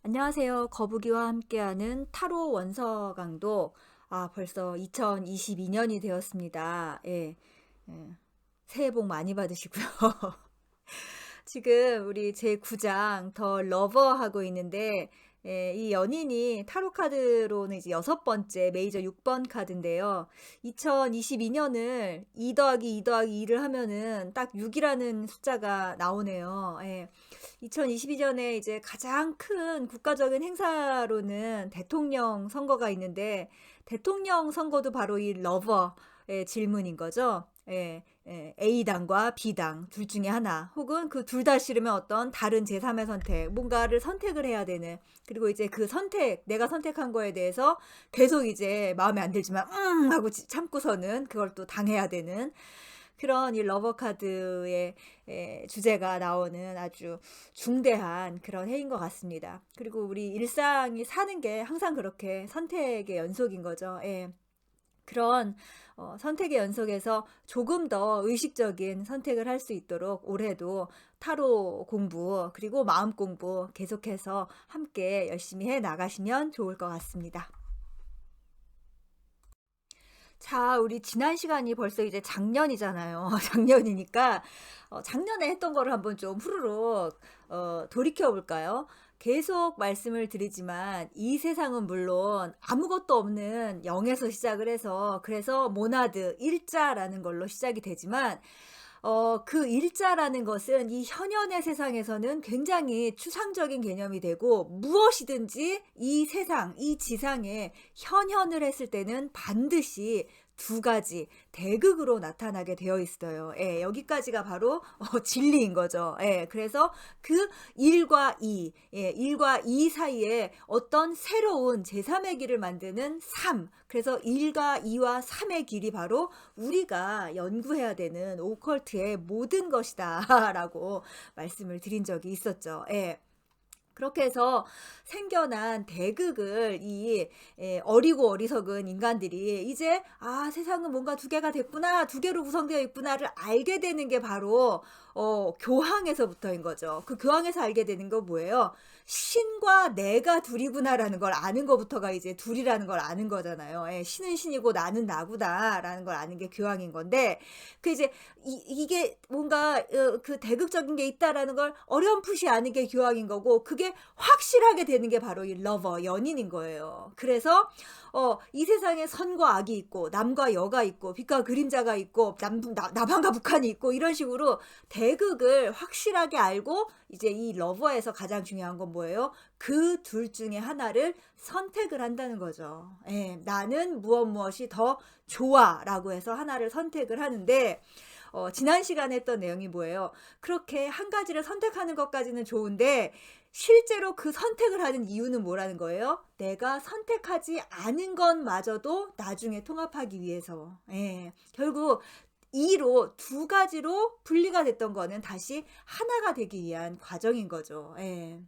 안녕하세요. 거북이와 함께하는 타로 원서 강도. 벌써 2022년이 되었습니다. 예. 예. 새해 복 많이 받으시고요. 지금 우리 제 9장 더 러버 하고 있는데, 이 연인이 타로 카드로는 이제 여섯 번째 메이저 6번 카드인데요. 2022년을 2 더하기 2 더하기 2를 하면은 딱 6이라는 숫자가 나오네요. 예. 2022년에 이제 가장 큰 국가적인 행사로는 대통령 선거가 있는데, 대통령 선거도 바로 이 러버의 질문인 거죠. 예, A당과 B당 둘 중에 하나, 혹은 그 둘 다 싫으면 어떤 다른 제3의 선택, 뭔가를 선택을 해야 되는, 그리고 이제 그 선택, 내가 선택한 거에 대해서 계속 이제 마음에 안 들지만 하고 참고서는 그걸 또 당해야 되는 그런 이 러버 카드의 주제가 나오는 아주 중대한 그런 해인 것 같습니다. 그리고 우리 일상이 사는 게 항상 그렇게 선택의 연속인 거죠. 예. 그런 선택의 연속에서 조금 더 의식적인 선택을 할 수 있도록 올해도 타로 공부 그리고 마음 공부 계속해서 함께 열심히 해 나가시면 좋을 것 같습니다. 자, 우리 지난 시간이 벌써 이제 작년이잖아요. 작년이니까 작년에 했던 거를 한번 좀 후루룩 돌이켜 볼까요? 계속 말씀을 드리지만 이 세상은 물론 아무것도 없는 0에서 시작을 해서, 그래서 모나드 일자라는 걸로 시작이 되지만, 그 일자라는 것은 이 현현의 세상에서는 굉장히 추상적인 개념이 되고, 무엇이든지 이 세상, 이 지상에 현현을 했을 때는 반드시 두 가지 대극으로 나타나게 되어 있어요. 예, 여기까지가 바로 진리인 거죠. 예, 그래서 그 1과 2, 1과 2 사이에 어떤 새로운 제3의 길을 만드는 3, 그래서 1과 2와 3의 길이 바로 우리가 연구해야 되는 오컬트의 모든 것이다 라고 말씀을 드린 적이 있었죠. 예. 그렇게 해서 생겨난 대극을 이 어리고 어리석은 인간들이 이제 세상은 뭔가 두 개가 됐구나, 두 개로 구성되어 있구나를 알게 되는 게 바로 교황에서부터인 거죠. 그 교황에서 알게 되는 거 뭐예요? 신과 내가 둘이구나라는 걸 아는 것부터가 이제 둘이라는 걸 아는 거잖아요. 예, 신은 신이고 나는 나구나라는 걸 아는 게 교황인 건데, 그 이제 이게 뭔가 그 대극적인 게 있다라는 걸 어렴풋이 아는 게 교황인 거고, 그게 확실하게 되는 게 바로 이 러버, 연인인 거예요. 그래서 이 세상에 선과 악이 있고, 남과 여가 있고, 빛과 그림자가 있고, 남한과 북한이 있고, 이런 식으로 대극을 확실하게 알고, 이제 이 러버에서 가장 중요한 건 뭐예요? 그 둘 중에 하나를 선택을 한다는 거죠. 예, 나는 무엇이 더 좋아라고 해서 하나를 선택을 하는데, 지난 시간에 했던 내용이 뭐예요? 그렇게 한 가지를 선택하는 것까지는 좋은데, 실제로 그 선택을 하는 이유는 뭐라는 거예요? 내가 선택하지 않은 것마저도 나중에 통합하기 위해서. 예, 결국 이로 두 가지로 분리가 됐던 거는 다시 하나가 되기 위한 과정인 거죠. 예.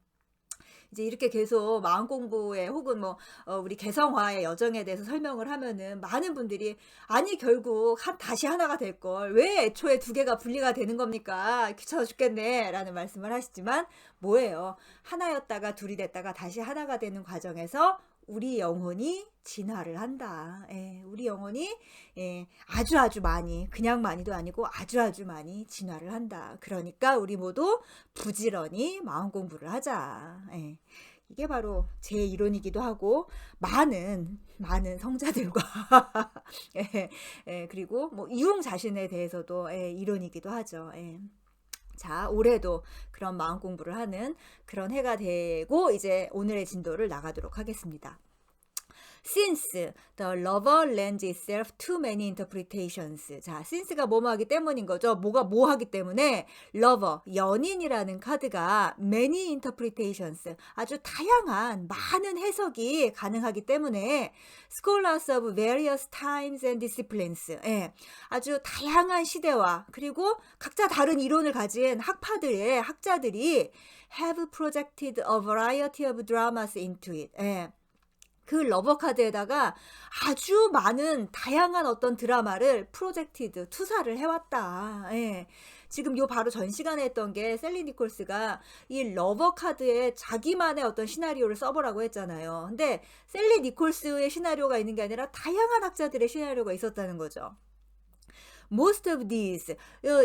이제 이렇게 계속 마음 공부에, 혹은 뭐 우리 개성화의 여정에 대해서 설명을 하면은 많은 분들이, 아니 결국 다시 하나가 될 걸 왜 애초에 두 개가 분리가 되는 겁니까? 귀찮아 죽겠네라는 말씀을 하시지만, 뭐예요? 하나였다가 둘이 됐다가 다시 하나가 되는 과정에서 우리 영혼이 진화를 한다. 예, 우리 영혼이 아주 많이, 그냥 많이도 아니고 아주 많이 진화를 한다. 그러니까 우리 모두 부지런히 마음 공부를 하자. 예. 이게 바로 제 이론이기도 하고, 많은 성자들과 그리고 뭐 이용 자신에 대해서도 이론이기도 하죠. 자, 올해도 그런 마음 공부를 하는 그런 해가 되고, 이제 오늘의 진도를 나가도록 하겠습니다. Since the lover lends itself to many interpretations. 자, since가 뭐하기 때문인 거죠. 뭐가 뭐하기 때문에 lover, 연인이라는 카드가 many interpretations, 아주 다양한 많은 해석이 가능하기 때문에 scholars of various times and disciplines, 아주 다양한 시대와 그리고 각자 다른 이론을 가진 학자들이 have projected a variety of dramas into it. 그 러버 카드에다가 아주 많은 다양한 어떤 드라마를 프로젝티드, 투사를 해왔다. 지금 요 바로 전 시간에 했던 게 셀리 니콜스가 이 러버 카드에 자기만의 어떤 시나리오를 써보라고 했잖아요. 근데 셀리 니콜스의 시나리오가 있는 게 아니라 다양한 학자들의 시나리오가 있었다는 거죠. Most of these,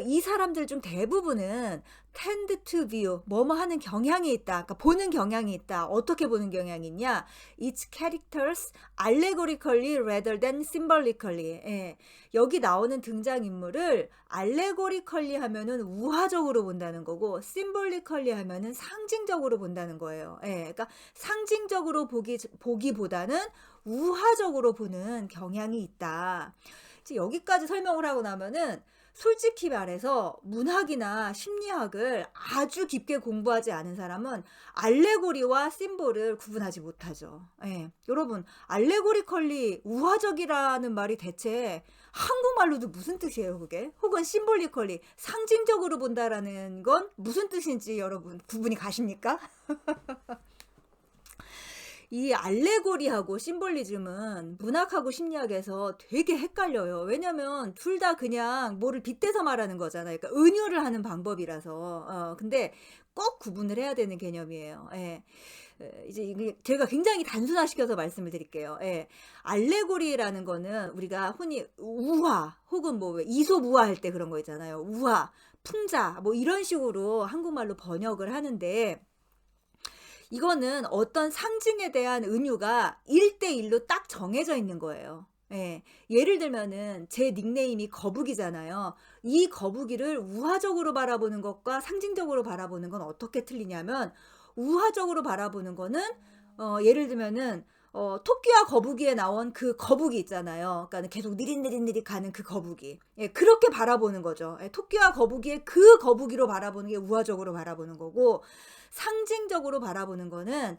이 사람들 중 대부분은 tend to view, 뭐뭐 하는 경향이 있다. 그러니까 보는 경향이 있다. 어떻게 보는 경향이 있냐? Its characters allegorically rather than symbolically. 예. 여기 나오는 등장인물을 allegorically 하면은 우화적으로 본다는 거고, symbolically 하면은 상징적으로 본다는 거예요. 예. 그러니까 상징적으로 보기보다는 우화적으로 보는 경향이 있다. 이제 여기까지 설명을 하고 나면은 솔직히 말해서 문학이나 심리학을 아주 깊게 공부하지 않은 사람은 알레고리와 심볼을 구분하지 못하죠. 예. 여러분, 알레고리컬리 우화적이라는 말이 대체 한국말로도 무슨 뜻이에요, 그게? 혹은 심볼리컬리 상징적으로 본다라는 건 무슨 뜻인지 여러분 구분이 가십니까? 이 알레고리하고 심볼리즘은 문학하고 심리학에서 되게 헷갈려요. 왜냐면 둘 다 그냥 뭐를 빗대서 말하는 거잖아요. 그러니까 은유를 하는 방법이라서. 근데 꼭 구분을 해야 되는 개념이에요. 예. 이제 이게 제가 굉장히 단순화시켜서 말씀을 드릴게요. 예. 알레고리라는 거는 우리가 흔히 우화 혹은 뭐 이솝우화 할 때 그런 거 있잖아요. 우화, 풍자 뭐 이런 식으로 한국말로 번역을 하는데 이거는 어떤 상징에 대한 은유가 1대1로 딱 정해져 있는 거예요. 예. 예를 들면은 제 닉네임이 거북이잖아요. 이 거북이를 우화적으로 바라보는 것과 상징적으로 바라보는 건 어떻게 틀리냐면 우화적으로 바라보는 거는 예를 들면은 토끼와 거북이에 나온 그 거북이 있잖아요. 그러니까 계속 느릿느릿느릿 가는 그 거북이. 예, 그렇게 바라보는 거죠. 예, 토끼와 거북이의 그 거북이로 바라보는 게 우화적으로 바라보는 거고 상징적으로 바라보는 거는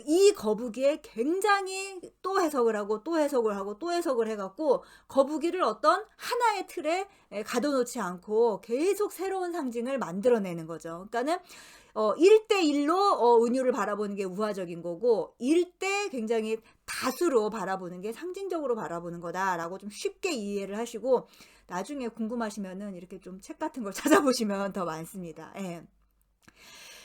이 거북이에 굉장히 또 해석을 하고 또 해석을 하고 또 해석을 해갖고 거북이를 어떤 하나의 틀에 가둬놓지 않고 계속 새로운 상징을 만들어내는 거죠. 그러니까는 1대1로 은유를 바라보는 게 우화적인 거고 1대 굉장히 다수로 바라보는 게 상징적으로 바라보는 거다라고 좀 쉽게 이해를 하시고 나중에 궁금하시면은 이렇게 좀 책 같은 걸 찾아보시면 더 많습니다. 예.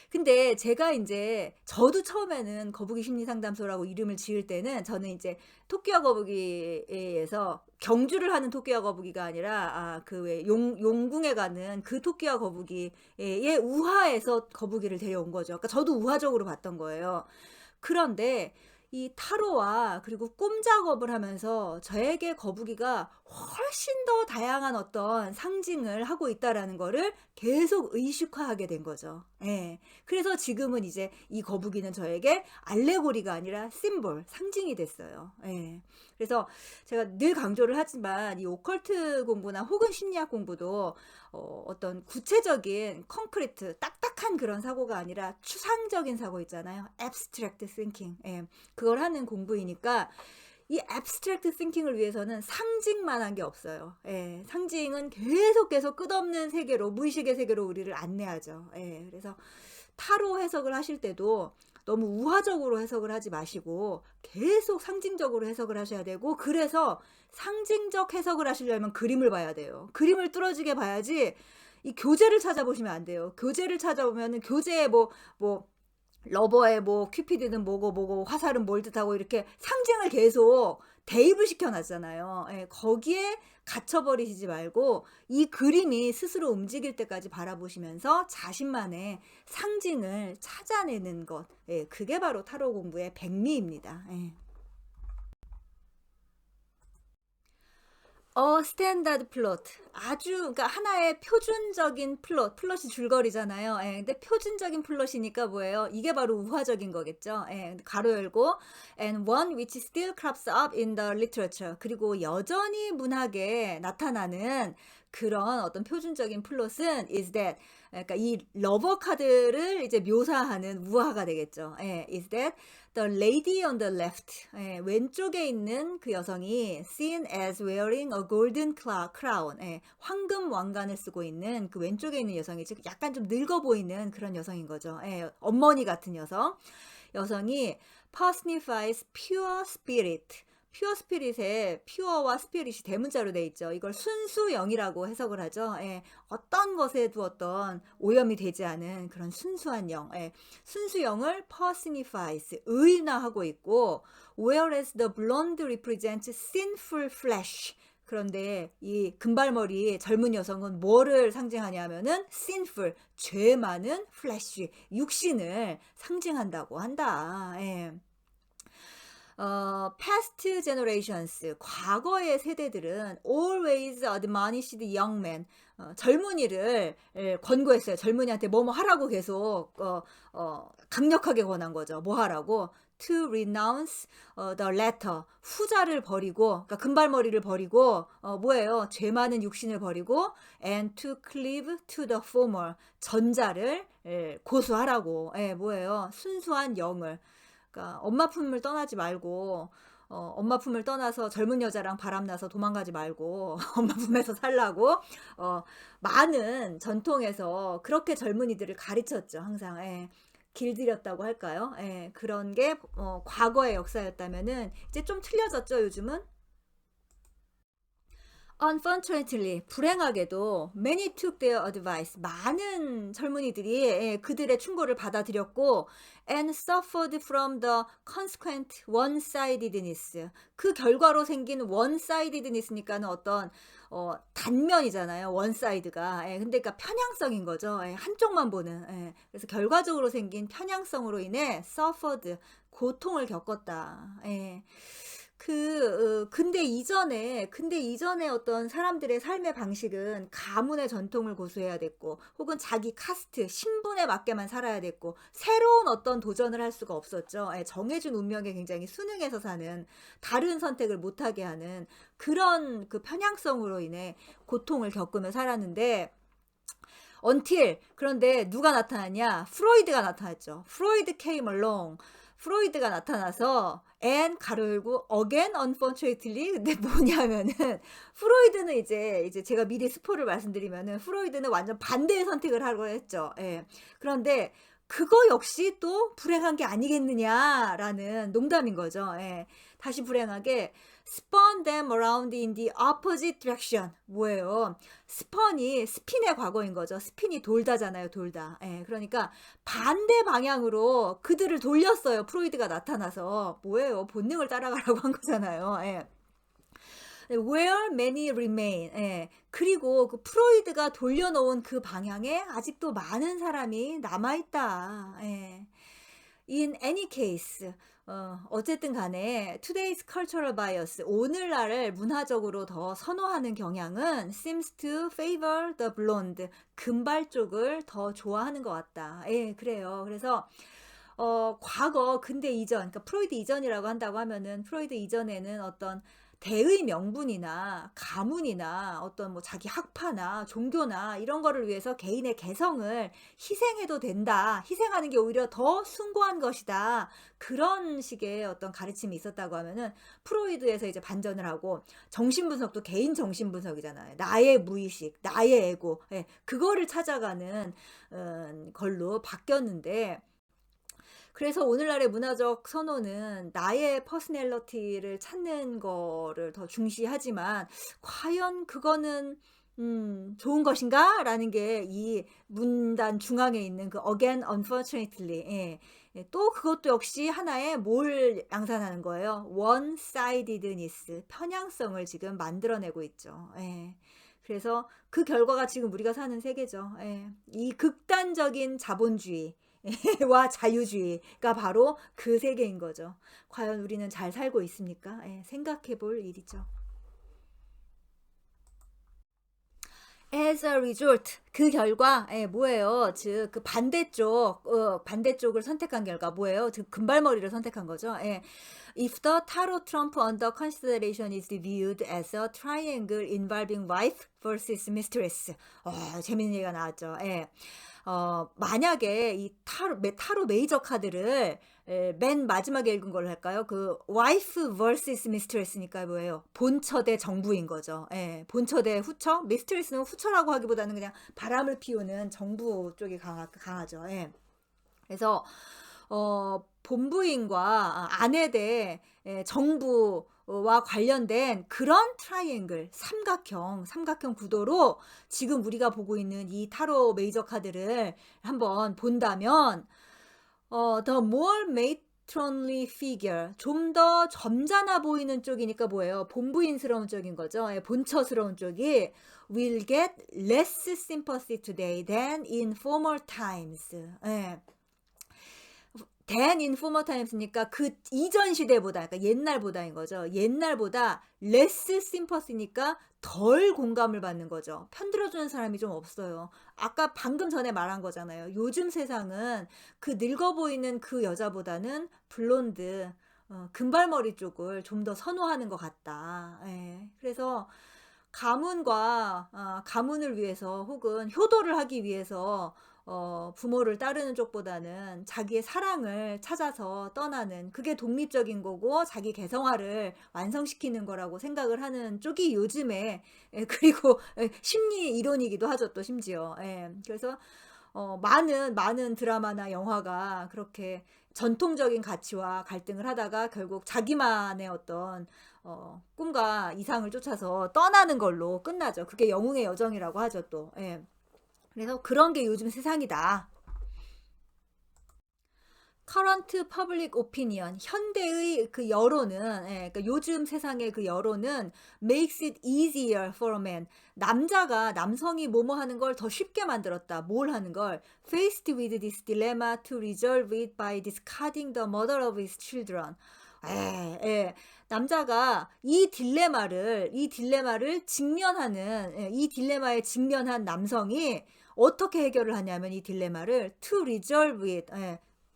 근데 제가 이제 저도 처음에는 거북이 심리 상담소라고 이름을 지을 때는 저는 이제 토끼와 거북이에서 경주를 하는 토끼와 거북이가 아니라 그 왜 용궁에 가는 그 토끼와 거북이의 우화에서 거북이를 데려온 거죠. 그러니까 저도 우화적으로 봤던 거예요. 그런데 이 타로와 그리고 꿈 작업을 하면서 저에게 거북이가 훨씬 더 다양한 어떤 상징을 하고 있다라는 거를 계속 의식화하게 된 거죠. 예. 그래서 지금은 이제 이 거북이는 저에게 알레고리가 아니라 심볼, 상징이 됐어요. 예. 그래서 제가 늘 강조를 하지만 이 오컬트 공부나 혹은 심리학 공부도 어떤 구체적인 콘크리트, 딱딱한 그런 사고가 아니라 추상적인 사고 있잖아요. abstract thinking. 예. 그걸 하는 공부이니까 이 abstract thinking을 위해서는 상징만한 게 없어요. 예, 상징은 계속 끝없는 세계로, 무의식의 세계로 우리를 안내하죠. 예, 그래서 타로 해석을 하실 때도 너무 우화적으로 해석을 하지 마시고 계속 상징적으로 해석을 하셔야 되고 그래서 상징적 해석을 하시려면 그림을 봐야 돼요. 그림을 뚫어지게 봐야지 이 교재를 찾아보시면 안 돼요. 교재를 찾아보면은 교재에 뭐 러버에 뭐 큐피드는 뭐고 화살은 뭘 뜻하고 이렇게 상징을 계속 대입을 시켜놨잖아요. 예, 거기에 갇혀버리시지 말고 이 그림이 스스로 움직일 때까지 바라보시면서 자신만의 상징을 찾아내는 것. 예, 그게 바로 타로 공부의 백미입니다. 예. 스탠다드 플롯. 아주, 그러니까 하나의 표준적인 플롯이 줄거리잖아요. 예, 근데 표준적인 플롯이니까 뭐예요? 이게 바로 우화적인 거겠죠. 예, 가로 열고, and one which still crops up in the literature. 그리고 여전히 문학에 나타나는 그런 어떤 표준적인 플롯은 is that. 그러니까 이 러버 카드를 이제 묘사하는 우화가 되겠죠. 예, is that the lady on the left. 예, 왼쪽에 있는 그 여성이 seen as wearing a golden crown. 예, 황금 왕관을 쓰고 있는 그 왼쪽에 있는 여성이 즉 약간 좀 늙어 보이는 그런 여성인 거죠. 예, 어머니 같은 여성이 personifies pure spirit. 퓨어 스피릿에 퓨어와 스피릿이 대문자로 돼 있죠. 이걸 순수영이라고 해석을 하죠. 예. 어떤 것에도 어떤 오염이 되지 않은 그런 순수한 영. 예. 순수영을 personifies 의인화하고 있고 whereas the blonde represents sinful flesh. 그런데 이 금발머리 젊은 여성은 뭐를 상징하냐 하면은 sinful, 죄 많은 flesh, 육신을 상징한다고 한다. 예. past generations, 과거의 세대들은 always admonished young men, 젊은이를 권고했어요. 젊은이한테 뭐뭐 하라고 계속 강력하게 권한 거죠. 뭐 하라고? To renounce the latter, 후자를 버리고, 그러니까 금발머리를 버리고, 뭐예요? 죄 많은 육신을 버리고, and to cleave to the former, 전자를 고수하라고. 뭐예요? 순수한 영을. 그러니까 엄마 품을 떠나지 말고 엄마 품을 떠나서 젊은 여자랑 바람나서 도망가지 말고 엄마 품에서 살라고 많은 전통에서 그렇게 젊은이들을 가르쳤죠. 항상 길들였다고 할까요? 그런 게 과거의 역사였다면은 이제 좀 틀려졌죠. 요즘은. Unfortunately, 불행하게도 many took their advice. 많은 젊은이들이 그들의 충고를 받아들였고 and suffered from the consequent one-sidedness. 그 결과로 생긴 one-sidedness니까는 어떤 단면이잖아요. one-side가. 근데 그러니까 편향성인 거죠. 한쪽만 보는. 그래서 결과적으로 생긴 편향성으로 인해 suffered, 고통을 겪었다. 근대 이전에 어떤 사람들의 삶의 방식은 가문의 전통을 고수해야 됐고, 혹은 자기 카스트, 신분에 맞게만 살아야 됐고, 새로운 어떤 도전을 할 수가 없었죠. 정해진 운명에 굉장히 순응해서 사는, 다른 선택을 못하게 하는 그런 그 편향성으로 인해 고통을 겪으며 살았는데, 그런데 누가 나타났냐? 프로이드가 나타났죠. 프로이드 came along. 프로이드가 나타나서 and 가로 열고 again unfortunately. 근데 뭐냐면은 프로이드는 이제 제가 미리 스포를 말씀드리면은 프로이드는 완전 반대의 선택을 하려고 했죠. 그런데 그거 역시 또 불행한 게 아니겠느냐라는 농담인 거죠. 다시 불행하게 spun them around in the opposite direction. 뭐예요? 스핀의 과거인 거죠. 스핀이 돌다잖아요. 돌다. 그러니까 반대 방향으로 그들을 돌렸어요. 프로이드가 나타나서. 뭐예요? 본능을 따라가라고 한 거잖아요. Where many remain. 그리고 그 프로이드가 돌려놓은 그 방향에 아직도 많은 사람이 남아있다. In any case, 어쨌든 간에 today's cultural bias, 오늘날을 문화적으로 더 선호하는 경향은 seems to favor the blonde, 금발 쪽을 더 좋아하는 것 같다. 그래요. 그래서 과거 근대 이전, 그러니까 프로이드 이전이라고 한다고 하면은 프로이드 이전에는 어떤 대의 명분이나 가문이나 어떤 뭐 자기 학파나 종교나 이런 거를 위해서 개인의 개성을 희생해도 된다. 희생하는 게 오히려 더 숭고한 것이다. 그런 식의 어떤 가르침이 있었다고 하면은 프로이드에서 이제 반전을 하고, 정신분석도 개인 정신분석이잖아요. 나의 무의식, 나의 에고, 그거를 찾아가는 걸로 바뀌었는데, 그래서 오늘날의 문화적 선호는 나의 퍼스널리티를 찾는 거를 더 중시하지만, 과연 그거는 좋은 것인가? 라는 게 이 문단 중앙에 있는 그 again unfortunately. 또 그것도 역시 하나의 뭘 양산하는 거예요? one-sidedness, 편향성을 지금 만들어내고 있죠. 그래서 그 결과가 지금 우리가 사는 세계죠. 이 극단적인 자본주의 와 자유주의가 바로 그 세계인 거죠. 과연 우리는 잘 살고 있습니까? 생각해 볼 일이죠. As a result, 그 결과 뭐예요? 즉 그 반대쪽을 선택한 결과 뭐예요? 즉 금발머리를 선택한 거죠. If the tarot trump under consideration is viewed as a triangle involving wife versus mistress. 재밌는 얘기가 나왔죠. 만약에 이 타로 메이저 카드를 맨 마지막에 읽은 걸로 할까요? 그 wife vs mistress니까 뭐예요? 본처 대 정부인 거죠. 본처 대 후처? mistress는 후처라고 하기보다는 그냥 바람을 피우는 정부 쪽이 강하죠. 그래서 본부인과 아내 대 정부와 관련된 그런 트라이앵글, 삼각형 구도로 지금 우리가 보고 있는 이 타로 메이저 카드를 한번 본다면 the more matronly figure, 좀 더 점잖아 보이는 쪽이니까 뭐예요? 본부인스러운 쪽인 거죠. 예, 본처스러운 쪽이 will get less sympathy today than in former times. 예. than in former times니까 그 이전 시대보다, 그러니까 옛날보다인 거죠. 옛날보다 less sympathy니까 덜 공감을 받는 거죠. 편들어주는 사람이 좀 없어요. 아까 방금 전에 말한 거잖아요. 요즘 세상은 그 늙어 보이는 그 여자보다는 블론드, 금발머리 쪽을 좀 더 선호하는 것 같다. 예. 그래서 가문을 위해서 혹은 효도를 하기 위해서 부모를 따르는 쪽보다는 자기의 사랑을 찾아서 떠나는, 그게 독립적인 거고 자기 개성화를 완성시키는 거라고 생각을 하는 쪽이 요즘에, 그리고 심리 이론이기도 하죠, 또 심지어. 그래서 많은 드라마나 영화가 그렇게 전통적인 가치와 갈등을 하다가 결국 자기만의 어떤 꿈과 이상을 쫓아서 떠나는 걸로 끝나죠. 그게 영웅의 여정이라고 하죠, 또. 그래서 그런 게 요즘 세상이다. current public opinion, 현대의 그 여론은, 그러니까 요즘 세상의 그 여론은 makes it easier for a man. 남성이 뭐뭐 하는 걸 더 쉽게 만들었다. 뭘 하는 걸? faced with this dilemma to resolve it by discarding the mother of his children. 남자가 이 딜레마를 직면하는, 이 딜레마에 직면한 남성이 어떻게 해결을 하냐면 이 딜레마를 to resolve it,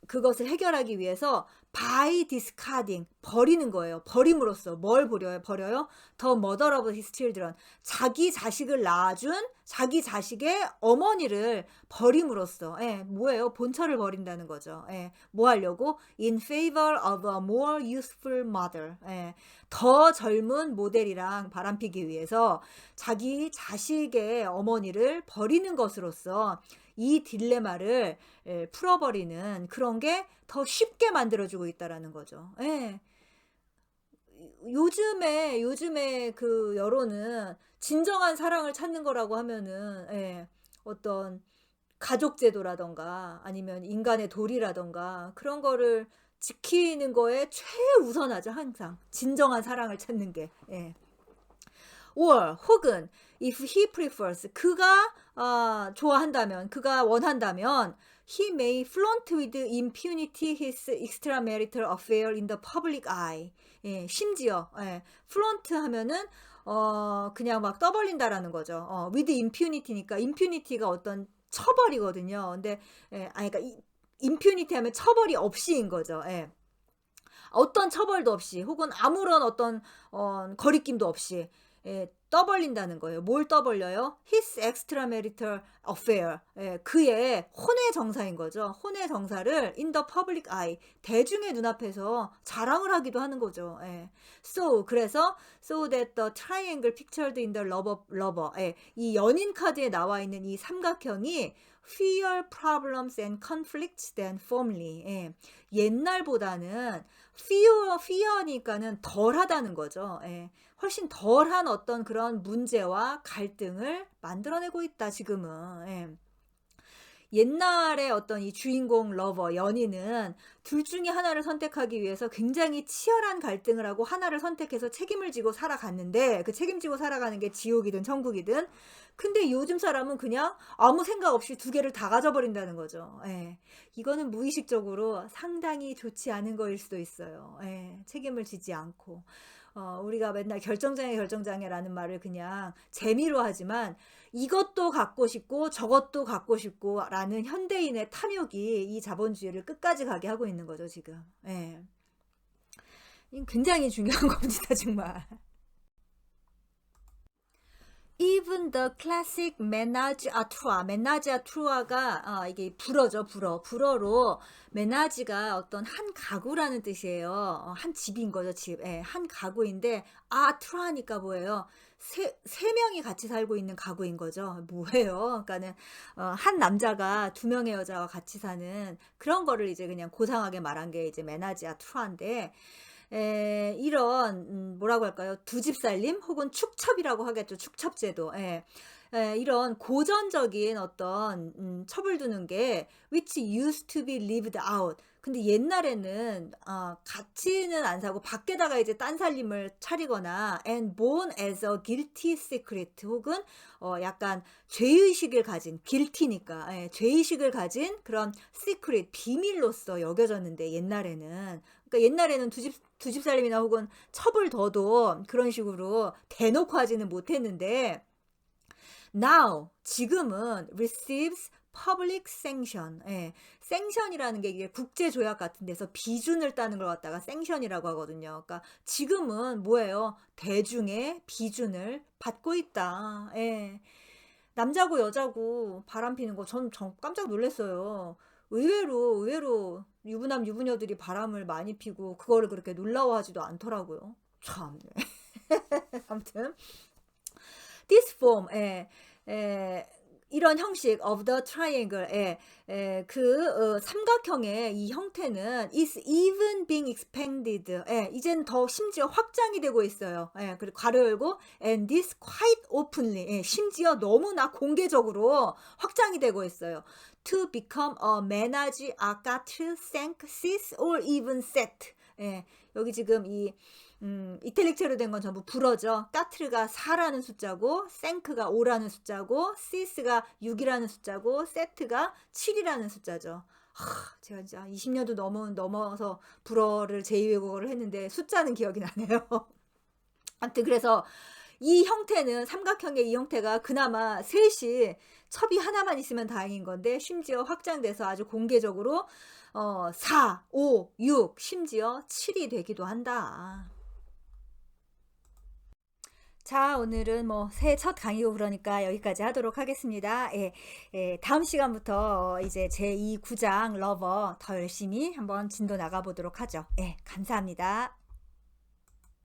그것을 해결하기 위해서 by discarding, 버리는 거예요. 버림으로써 뭘 버려요? The mother of his children, 자기 자식을 낳아준 자기 자식의 어머니를 버림으로써, 뭐예요? 본처를 버린다는 거죠. 뭐 하려고? In favor of a more useful mother, 더 젊은 모델이랑 바람피기 위해서 자기 자식의 어머니를 버리는 것으로써 이 딜레마를 풀어버리는 그런 게 더 쉽게 만들어주고 있다라는 거죠. 요즘에 그 여론은 진정한 사랑을 찾는 거라고 하면은, 어떤 가족제도라던가 아니면 인간의 도리라던가 그런 거를 지키는 거에 최우선하죠, 항상. 진정한 사랑을 찾는 게. or 혹은 if he prefers, 그가 좋아한다면, 그가 원한다면 he may flaunt with impunity his extramarital affair in the public eye. 심지어 flaunt 하면은 그냥 막 떠벌린다라는 거죠. with impunity니까 impunity가 어떤 처벌이거든요. 근데 그러니까 impunity 하면 처벌이 없이인 거죠. 어떤 처벌도 없이 혹은 아무런 어떤 거리낌도 없이 떠벌린다는 거예요. 뭘 떠벌려요? His extramarital affair. 그의 혼외 정사인 거죠. 혼외 정사를 in the public eye, 대중의 눈앞에서 자랑을 하기도 하는 거죠. 그래서 so that the triangle pictured in the lover, 이 연인 카드에 나와 있는 이 삼각형이 fewer problems and conflicts than formerly. 옛날보다는 fear니까는 덜하다는 거죠. 훨씬 덜한 어떤 그런 문제와 갈등을 만들어내고 있다, 지금은. 옛날에 어떤 이 주인공 러버, 연인은 둘 중에 하나를 선택하기 위해서 굉장히 치열한 갈등을 하고 하나를 선택해서 책임을 지고 살아갔는데, 그 책임지고 살아가는 게 지옥이든 천국이든. 근데 요즘 사람은 그냥 아무 생각 없이 두 개를 다 가져버린다는 거죠. 이거는 무의식적으로 상당히 좋지 않은 거일 수도 있어요. 책임을 지지 않고. 우리가 맨날 결정장애라는 말을 그냥 재미로 하지만 이것도 갖고 싶고 저것도 갖고 싶고 라는 현대인의 탐욕이 이 자본주의를 끝까지 가게 하고 있는 거죠, 지금. 이건 굉장히 중요한 겁니다, 정말. Even the classic ménage à trois. ménage à trois가 이게 불어죠, 불어. 불어로 메나지가 어떤 한 가구라는 뜻이에요. 한 집인 거죠, 집. 예, 한 가구인데 아 트라니까 뭐예요? 세 명이 같이 살고 있는 가구인 거죠. 뭐예요? 그러니까는 한 남자가 두 명의 여자와 같이 사는 그런 거를 이제 그냥 고상하게 말한 게 이제 메나지 아 트라인데 이런 뭐라고 할까요? 두 집 살림 혹은 축첩이라고 하겠죠. 축첩제도. 예. 이런 고전적인 어떤 첩을 두는 게 which used to be lived out. 근데 옛날에는 같이는 안 사고 밖에다가 이제 딴 살림을 차리거나 and born as a guilty secret 혹은 약간 죄의식을 가진 guilty니까 예, 죄의식을 가진 그런 secret 비밀로서 여겨졌는데 옛날에는 그러니까 옛날에는 두 집 살림이나 혹은 첩을 둬도 그런 식으로 대놓고 하지는 못했는데 now 지금은 receives public sanction. 예. 생션이라는 게 이게 국제 조약 같은 데서 비준을 따는 걸 갖다가 생션이라고 하거든요. 그러니까 지금은 뭐예요? 대중의 비준을 받고 있다. 예. 남자고 여자고 바람 피는 거 전 깜짝 놀랐어요. 의외로 유부남 유부녀들이 바람을 많이 피고 그거를 그렇게 놀라워하지도 않더라고요. 참. 아무튼 this form 이런 형식 of the triangle 삼각형의 이 형태는 is even being expanded 이젠 더 심지어 확장이 되고 있어요. 그리고 괄호 열고 and this quite openly 심지어 너무나 공개적으로 확장이 되고 있어요. to become a ménage à quatre, cinq, six or even sept. 여기 지금 이 이탈릭체로 된 건 전부 불어죠. 까트르가 4라는 숫자고 생크가 5라는 숫자고 시스가 6이라는 숫자고 세트가 7이라는 숫자죠. 제가 진짜 20년도 넘어서 불어를 제2외국어를 했는데 숫자는 기억이 나네요. 아무튼 그래서 이 형태는 삼각형의 이 형태가 그나마 셋이 첩이 하나만 있으면 다행인 건데 심지어 확장돼서 아주 공개적으로 4, 5, 6 심지어 7이 되기도 한다. 자, 오늘은 뭐 새해 첫 강의고 그러니까 여기까지 하도록 하겠습니다. 다음 시간부터 이제 제2 구장 러버 더 열심히 한번 진도 나가보도록 하죠. 감사합니다.